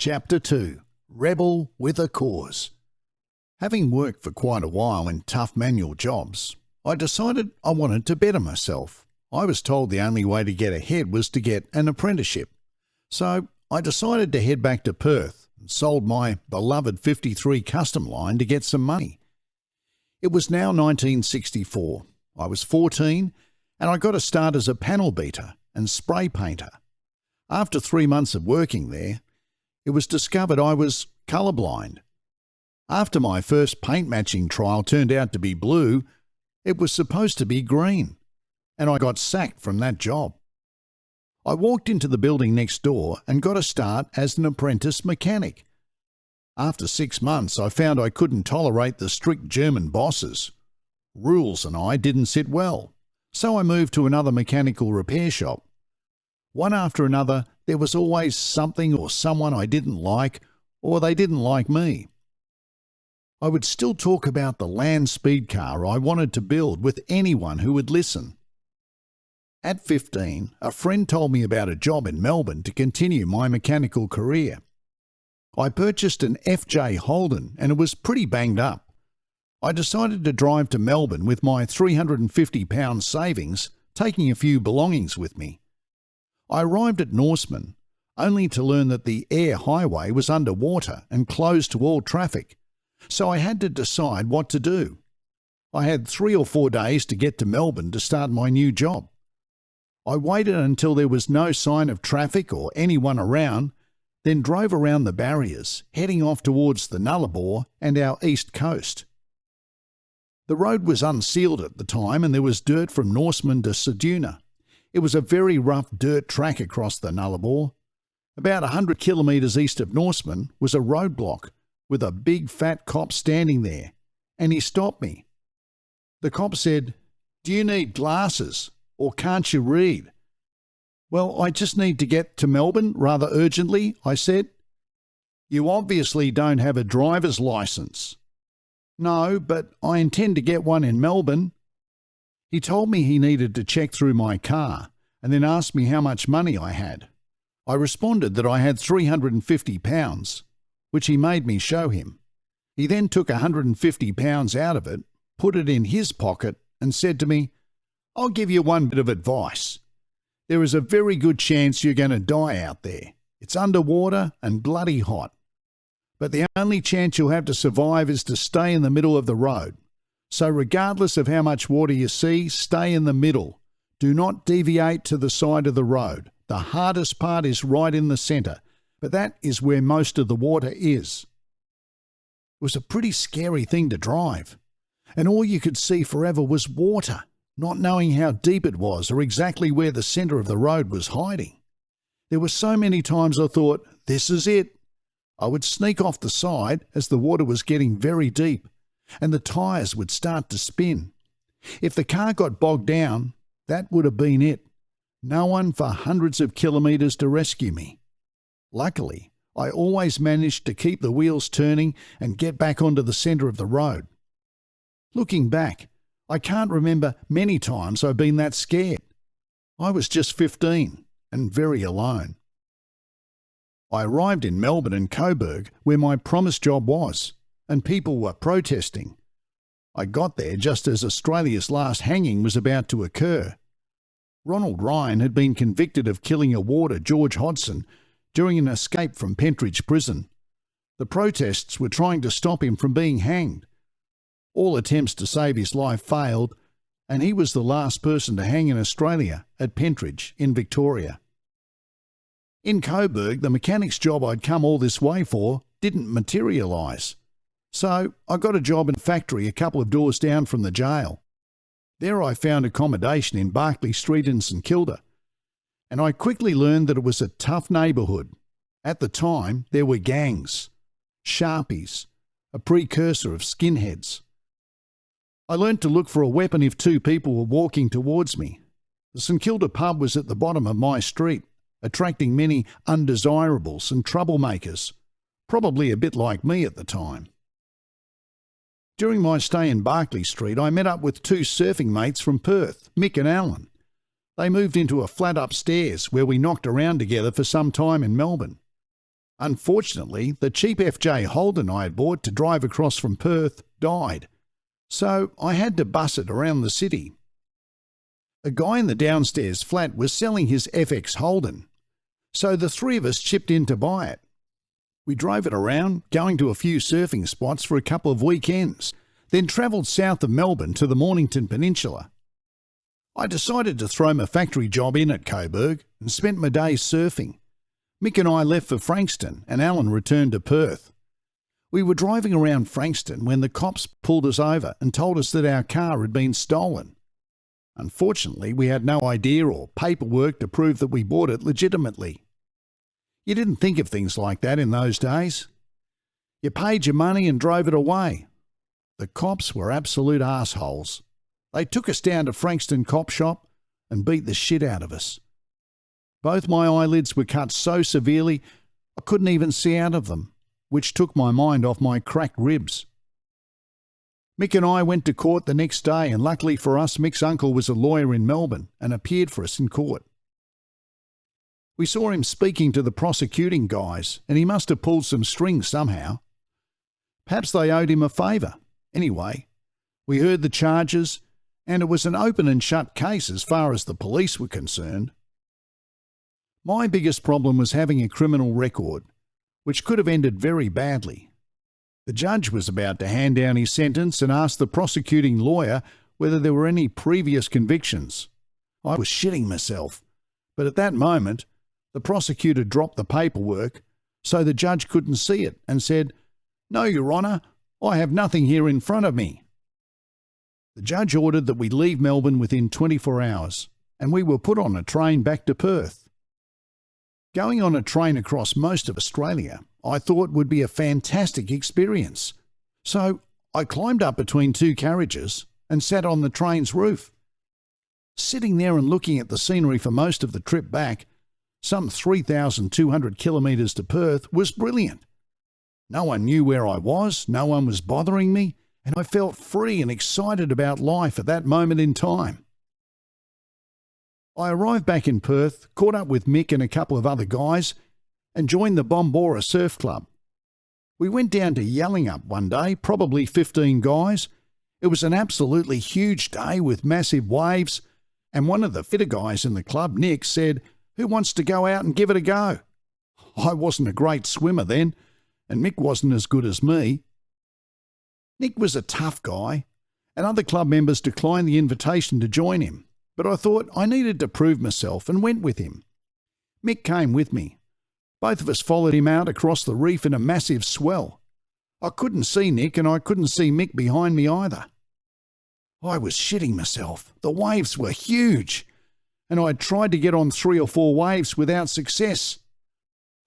Chapter 2 Rebel with a Cause. Having worked for quite a while in tough manual jobs, I decided I wanted to better myself. I was told the only way to get ahead was to get an apprenticeship. So I decided to head back to Perth and sold my beloved 53 custom line to get some money. It was now 1964. I was 14 and I got a start as a panel beater and spray painter. After 3 months of working there, it was discovered I was colourblind. After my first paint matching trial turned out to be blue, it was supposed to be green, and I got sacked from that job. I walked into the building next door and got a start as an apprentice mechanic. After 6 months, I found I couldn't tolerate the strict German bosses. Rules and I didn't sit well, so I moved to another mechanical repair shop. One after another, there was always something or someone I didn't like, or they didn't like me. I would still talk about the land speed car I wanted to build with anyone who would listen. At 15, a friend told me about a job in Melbourne to continue my mechanical career. I purchased an FJ Holden and it was pretty banged up. I decided to drive to Melbourne with my £350 savings, taking a few belongings with me. I arrived at Norseman, only to learn that the air highway was underwater and closed to all traffic, so I had to decide what to do. I had 3 or 4 days to get to Melbourne to start my new job. I waited until there was no sign of traffic or anyone around, then drove around the barriers, heading off towards the Nullarbor and our east coast. The road was unsealed at the time and there was dirt from Norseman to Ceduna. It was a very rough dirt track across the Nullarbor. About 100 kilometres east of Norseman was a roadblock with a big fat cop standing there, and he stopped me. The cop said, "Do you need glasses, or can't you read?" "Well, I just need to get to Melbourne rather urgently," I said. "You obviously don't have a driver's licence." "No, but I intend to get one in Melbourne." He told me he needed to check through my car and then asked me how much money I had. I responded that I had £350, which he made me show him. He then took £150 out of it, put it in his pocket and said to me, "I'll give you one bit of advice. There is a very good chance you're going to die out there. It's underwater and bloody hot. But the only chance you'll have to survive is to stay in the middle of the road. So regardless of how much water you see, stay in the middle. Do not deviate to the side of the road. The hardest part is right in the centre, but that is where most of the water is." It was a pretty scary thing to drive, and all you could see forever was water, not knowing how deep it was or exactly where the centre of the road was hiding. There were so many times I thought, this is it. I would sneak off the side as the water was getting very deep, and the tyres would start to spin. If the car got bogged down, that would have been it. No one for hundreds of kilometres to rescue me. Luckily, I always managed to keep the wheels turning and get back onto the centre of the road. Looking back, I can't remember many times I've been that scared. I was just 15 and very alone. I arrived in Melbourne and Coburg, where my promised job was, and people were protesting. I got there just as Australia's last hanging was about to occur. Ronald Ryan had been convicted of killing a warder, George Hodson, during an escape from Pentridge Prison. The protests were trying to stop him from being hanged. All attempts to save his life failed, and he was the last person to hang in Australia at Pentridge in Victoria. In Coburg, the mechanic's job I'd come all this way for didn't materialise. So I got a job in a factory a couple of doors down from the jail. There I found accommodation in Barclay Street in St Kilda, and I quickly learned that it was a tough neighbourhood. At the time, there were gangs, sharpies, a precursor of skinheads. I learnt to look for a weapon if 2 people were walking towards me. The St Kilda pub was at the bottom of my street, attracting many undesirables and troublemakers, probably a bit like me at the time. During my stay in Barclay Street, I met up with 2 surfing mates from Perth, Mick and Alan. They moved into a flat upstairs where we knocked around together for some time in Melbourne. Unfortunately, the cheap FJ Holden I had bought to drive across from Perth died, so I had to bus it around the city. A guy in the downstairs flat was selling his FX Holden, so the three of us chipped in to buy it. We drove it around, going to a few surfing spots for a couple of weekends, then travelled south of Melbourne to the Mornington Peninsula. I decided to throw my factory job in at Coburg and spent my days surfing. Mick and I left for Frankston and Alan returned to Perth. We were driving around Frankston when the cops pulled us over and told us that our car had been stolen. Unfortunately, we had no idea or paperwork to prove that we bought it legitimately. You didn't think of things like that in those days. You paid your money and drove it away. The cops were absolute assholes. They took us down to Frankston Cop Shop and beat the shit out of us. Both my eyelids were cut so severely I couldn't even see out of them, which took my mind off my cracked ribs. Mick and I went to court the next day, and luckily for us, Mick's uncle was a lawyer in Melbourne and appeared for us in court. We saw him speaking to the prosecuting guys, and he must have pulled some strings somehow. Perhaps they owed him a favour. Anyway, we heard the charges, and it was an open and shut case as far as the police were concerned. My biggest problem was having a criminal record, which could have ended very badly. The judge was about to hand down his sentence and asked the prosecuting lawyer whether there were any previous convictions. I was shitting myself, but at that moment, the prosecutor dropped the paperwork so the judge couldn't see it and said, "No, Your Honour, I have nothing here in front of me." The judge ordered that we leave Melbourne within 24 hours, and we were put on a train back to Perth. Going on a train across most of Australia, I thought would be a fantastic experience. So I climbed up between two carriages and sat on the train's roof. Sitting there and looking at the scenery for most of the trip back, some 3,200 kilometres to Perth, was brilliant. No one knew where I was, no one was bothering me, and I felt free and excited about life at that moment in time. I arrived back in Perth, caught up with Mick and a couple of other guys, and joined the Bombora Surf Club. We went down to Yallingup one day, probably 15 guys. It was an absolutely huge day with massive waves, and one of the fitter guys in the club, Nick, said, "Who wants to go out and give it a go?" I wasn't a great swimmer then, and Mick wasn't as good as me. Nick was a tough guy, and other club members declined the invitation to join him, but I thought I needed to prove myself and went with him. Mick came with me. Both of us followed him out across the reef in a massive swell. I couldn't see Nick and I couldn't see Mick behind me either. I was shitting myself. The waves were huge, and I'd tried to get on 3 or 4 waves without success.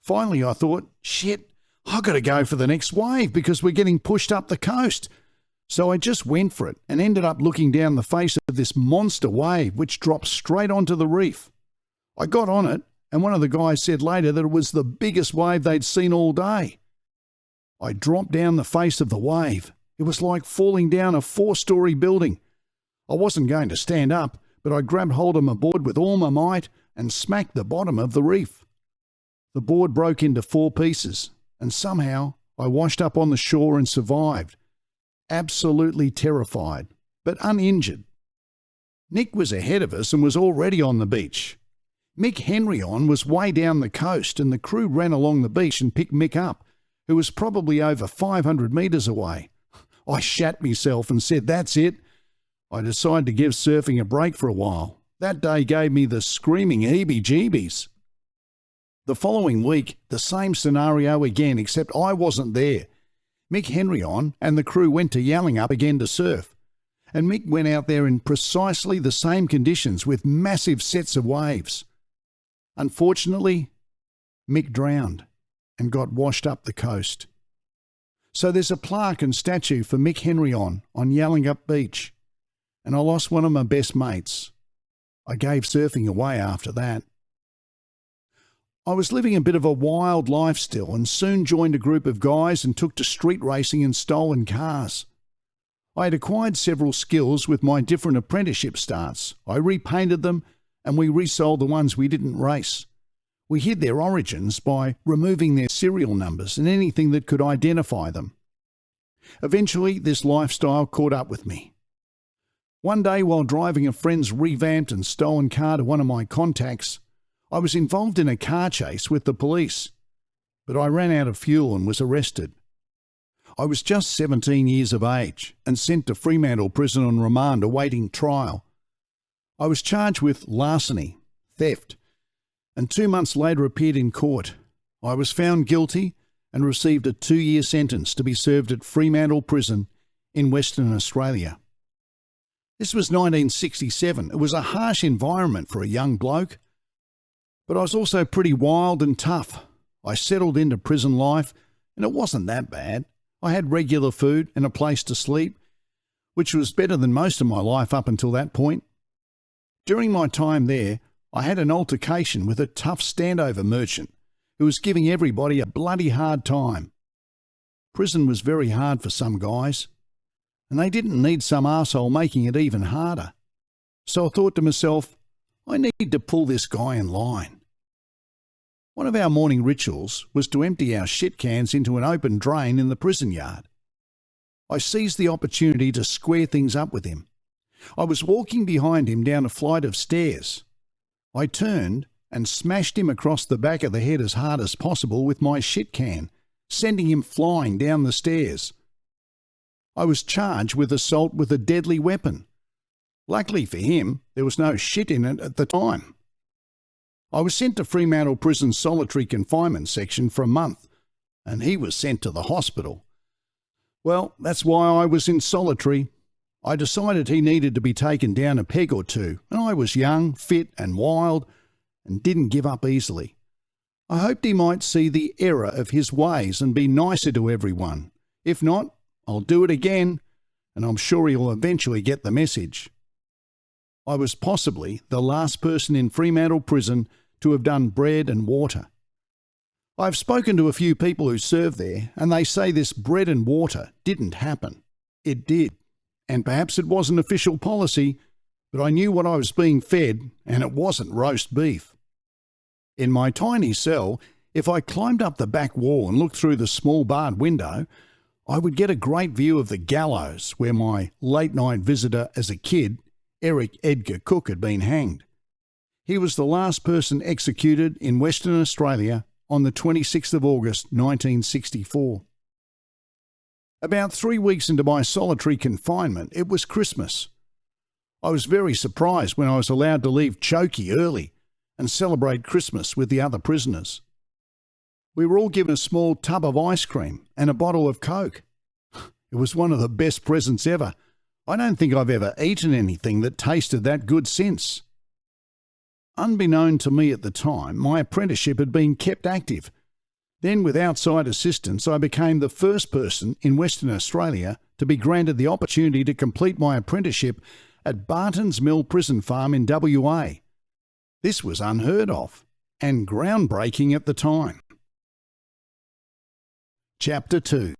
Finally, I thought, shit, I've got to go for the next wave because we're getting pushed up the coast. So I just went for it and ended up looking down the face of this monster wave which dropped straight onto the reef. I got on it, and one of the guys said later that it was the biggest wave they'd seen all day. I dropped down the face of the wave. It was like falling down a 4-story building. I wasn't going to stand up, but I grabbed hold of my board with all my might and smacked the bottom of the reef. The board broke into 4 pieces, and somehow I washed up on the shore and survived. Absolutely terrified, but uninjured. Nick was ahead of us and was already on the beach. Mick Henryon was way down the coast, and the crew ran along the beach and picked Mick up, who was probably over 500 metres away. I shat myself and said, "That's it." I decided to give surfing a break for a while. That day gave me the screaming heebie-jeebies. The following week, the same scenario again, except I wasn't there. Mick Henryon and the crew went to Yallingup again to surf, and Mick went out there in precisely the same conditions with massive sets of waves. Unfortunately, Mick drowned and got washed up the coast. So there's a plaque and statue for Mick Henryon on Yallingup Beach, and I lost one of my best mates. I gave surfing away after that. I was living a bit of a wild life still and soon joined a group of guys and took to street racing in stolen cars. I had acquired several skills with my different apprenticeship starts. I repainted them and we resold the ones we didn't race. We hid their origins by removing their serial numbers and anything that could identify them. Eventually, this lifestyle caught up with me. One day, while driving a friend's revamped and stolen car to one of my contacts, I was involved in a car chase with the police, but I ran out of fuel and was arrested. I was just 17 years of age and sent to Fremantle Prison on remand awaiting trial. I was charged with larceny, theft, and 2 months later appeared in court. I was found guilty and received a 2-year sentence to be served at Fremantle Prison in Western Australia. This was 1967. It was a harsh environment for a young bloke, but I was also pretty wild and tough. I settled into prison life, and it wasn't that bad. I had regular food and a place to sleep, which was better than most of my life up until that point. During my time there, I had an altercation with a tough standover merchant who was giving everybody a bloody hard time. Prison was very hard for some guys, and they didn't need some arsehole making it even harder. So I thought to myself, I need to pull this guy in line. One of our morning rituals was to empty our shit cans into an open drain in the prison yard. I seized the opportunity to square things up with him. I was walking behind him down a flight of stairs. I turned and smashed him across the back of the head as hard as possible with my shit can, sending him flying down the stairs. I was charged with assault with a deadly weapon. Luckily for him, there was no shit in it at the time. I was sent to Fremantle Prison's solitary confinement section for a month, and he was sent to the hospital. Well, that's why I was in solitary. I decided he needed to be taken down a peg or two, and I was young, fit and wild, and didn't give up easily. I hoped he might see the error of his ways and be nicer to everyone. If not, I'll do it again, and I'm sure he'll eventually get the message. I was possibly the last person in Fremantle Prison to have done bread and water. I've spoken to a few people who served there, and they say this bread and water didn't happen. It did, and perhaps it wasn't official policy, but I knew what I was being fed, and it wasn't roast beef. In my tiny cell, if I climbed up the back wall and looked through the small barred window, I would get a great view of the gallows where my late-night visitor as a kid, Eric Edgar Cook, had been hanged. He was the last person executed in Western Australia on the 26th of August 1964. About 3 weeks into my solitary confinement, it was Christmas. I was very surprised when I was allowed to leave Chokey early and celebrate Christmas with the other prisoners. We were all given a small tub of ice cream and a bottle of Coke. It was one of the best presents ever. I don't think I've ever eaten anything that tasted that good since. Unbeknown to me at the time, my apprenticeship had been kept active. Then, with outside assistance, I became the first person in Western Australia to be granted the opportunity to complete my apprenticeship at Barton's Mill Prison Farm in WA. This was unheard of and groundbreaking at the time. Chapter 2.